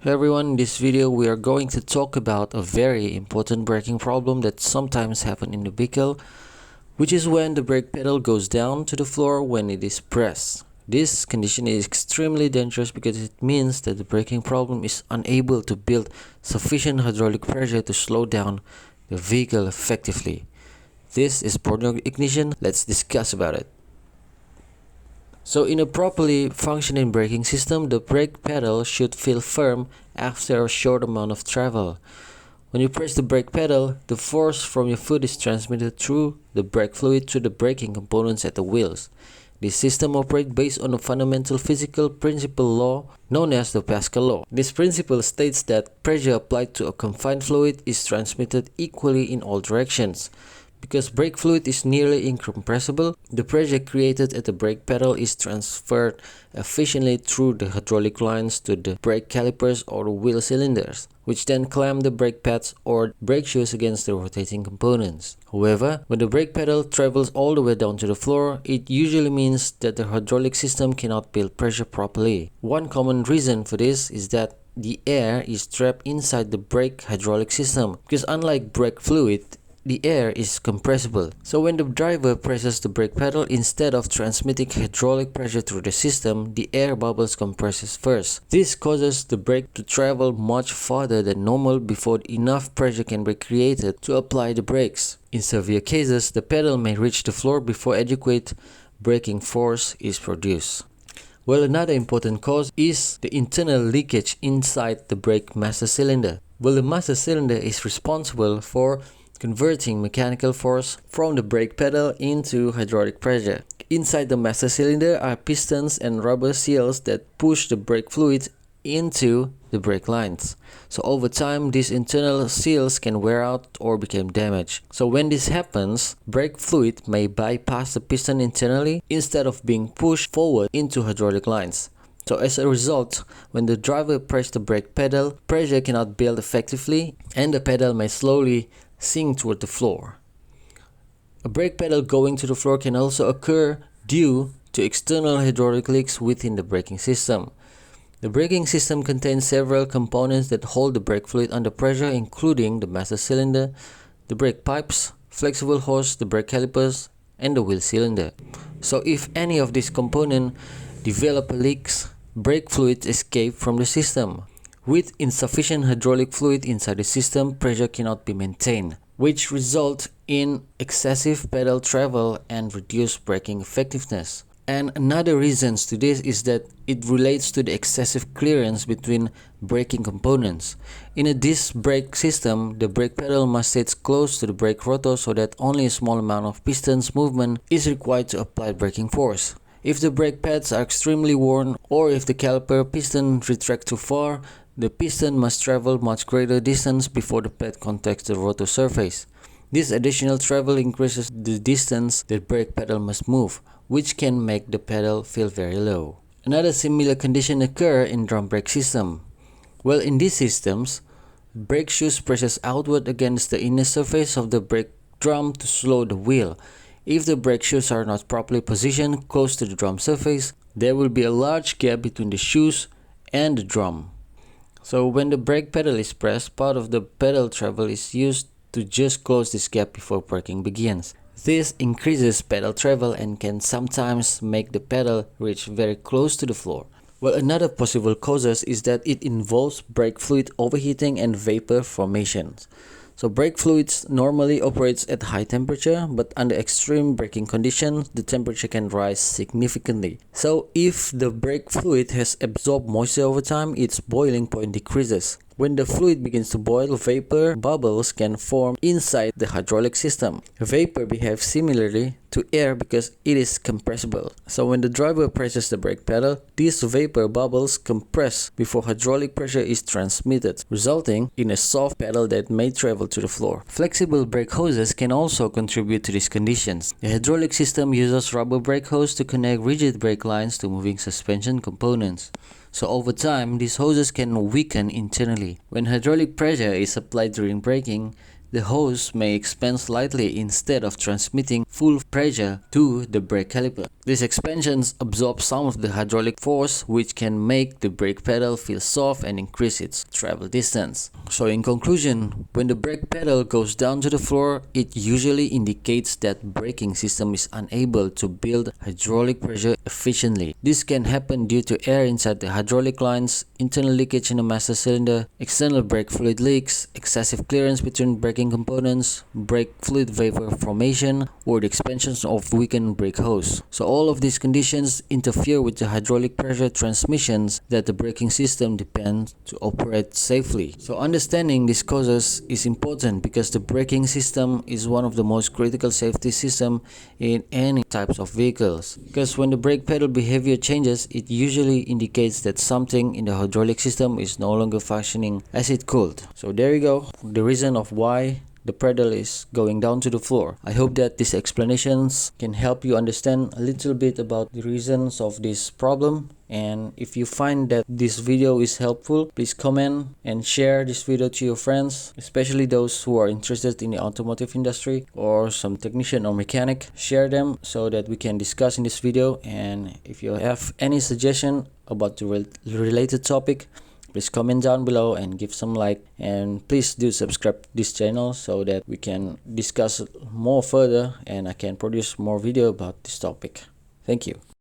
Hey everyone, in this video we are going to talk about a very important braking problem that sometimes happens in the vehicle, which is when the brake pedal goes down to the floor when it is pressed. This condition is extremely dangerous because it means that the braking problem is unable to build sufficient hydraulic pressure to slow down the vehicle effectively. This is Borneo Ignition. Let's discuss about it. So in a properly functioning braking system, the brake pedal should feel firm after a short amount of travel. When you press the brake pedal, the force from your foot is transmitted through the brake fluid to the braking components at the wheels. This system operates based on a fundamental physical principle law known as the Pascal law. This principle states that pressure applied to a confined fluid is transmitted equally in all directions. Because brake fluid is nearly incompressible, the pressure created at the brake pedal is transferred efficiently through the hydraulic lines to the brake calipers or wheel cylinders, which then clamp the brake pads or brake shoes against the rotating components. However, when the brake pedal travels all the way down to the floor, it usually means that the hydraulic system cannot build pressure properly. One common reason for this is that the air is trapped inside the brake hydraulic system, because unlike brake fluid, the air is compressible. So when the driver presses the brake pedal, instead of transmitting hydraulic pressure through the system, the air bubbles compresses first. This causes the brake to travel much farther than normal before enough pressure can be created to apply the brakes. In severe cases, the pedal may reach the floor before adequate braking force is produced. Well, another important cause is the internal leakage inside the brake master cylinder. Well, the master cylinder is responsible for converting mechanical force from the brake pedal into hydraulic pressure. Inside the master cylinder are pistons and rubber seals that push the brake fluid into the brake lines. So over time, these internal seals can wear out or become damaged. So when this happens, brake fluid may bypass the piston internally instead of being pushed forward into hydraulic lines. So as a result, when the driver presses the brake pedal, pressure cannot build effectively and the pedal may slowly sink toward the floor. A brake pedal going to the floor can also occur due to external hydraulic leaks within the braking system. The braking system contains several components that hold the brake fluid under pressure, including the master cylinder, the brake pipes, flexible hose, the brake calipers, and the wheel cylinder. So if any of these components develop leaks, brake fluid escape from the system. With insufficient hydraulic fluid inside the system, pressure cannot be maintained, which results in excessive pedal travel and reduced braking effectiveness. And another reason to this is that it relates to the excessive clearance between braking components. In a disc brake system, the brake pedal must stay close to the brake rotor so that only a small amount of pistons movement is required to apply braking force. If the brake pads are extremely worn or if the caliper piston retracts too far, the piston must travel much greater distance before the pad contacts the rotor surface. This additional travel increases the distance the brake pedal must move, which can make the pedal feel very low. Another similar condition occurs in drum brake system. Well, in these systems, brake shoes presses outward against the inner surface of the brake drum to slow the wheel. If the brake shoes are not properly positioned close to the drum surface, there will be a large gap between the shoes and the drum. So when the brake pedal is pressed, part of the pedal travel is used to just close this gap before braking begins. This increases pedal travel and can sometimes make the pedal reach very close to the floor. Well, another possible causes is that it involves brake fluid overheating and vapor formations. So brake fluids normally operates at high temperature, but under extreme braking conditions, the temperature can rise significantly. So if the brake fluid has absorbed moisture over time, its boiling point decreases. When the fluid begins to boil, vapor bubbles can form inside the hydraulic system. Vapor behaves similarly to air because it is compressible. So when the driver presses the brake pedal, these vapor bubbles compress before hydraulic pressure is transmitted, resulting in a soft pedal that may travel to the floor. Flexible brake hoses can also contribute to these conditions. The hydraulic system uses rubber brake hose to connect rigid brake lines to moving suspension components. So over time, these hoses can weaken internally. When hydraulic pressure is applied during braking, the hose may expand slightly instead of transmitting full pressure to the brake caliper. These expansions absorb some of the hydraulic force, which can make the brake pedal feel soft and increase its travel distance. So in conclusion, when the brake pedal goes down to the floor, it usually indicates that braking system is unable to build hydraulic pressure efficiently. This can happen due to air inside the hydraulic lines, internal leakage in the master cylinder, external brake fluid leaks, excessive clearance between braking components, brake fluid vapor formation, or the expansion of weakened brake hose. So all of these conditions interfere with the hydraulic pressure transmissions that the braking system depends to operate safely. So understanding these causes is important because the braking system is one of the most critical safety systems in any types of vehicles. Because when the brake pedal behavior changes, it usually indicates that something in the hydraulic system is no longer functioning as it could. So there you go, the reason of why the pedal is going down to the floor. I hope that these explanations can help you understand a little bit about the reasons of this problem. And if you find that this video is helpful, please comment and share this video to your friends, especially those who are interested in the automotive industry or some technician or mechanic. Share them so that we can discuss in this video. And if you have any suggestion about the related topic, please comment down below and give some like, and please do subscribe to this channel so that we can discuss more further and I can produce more video about this topic. Thank you.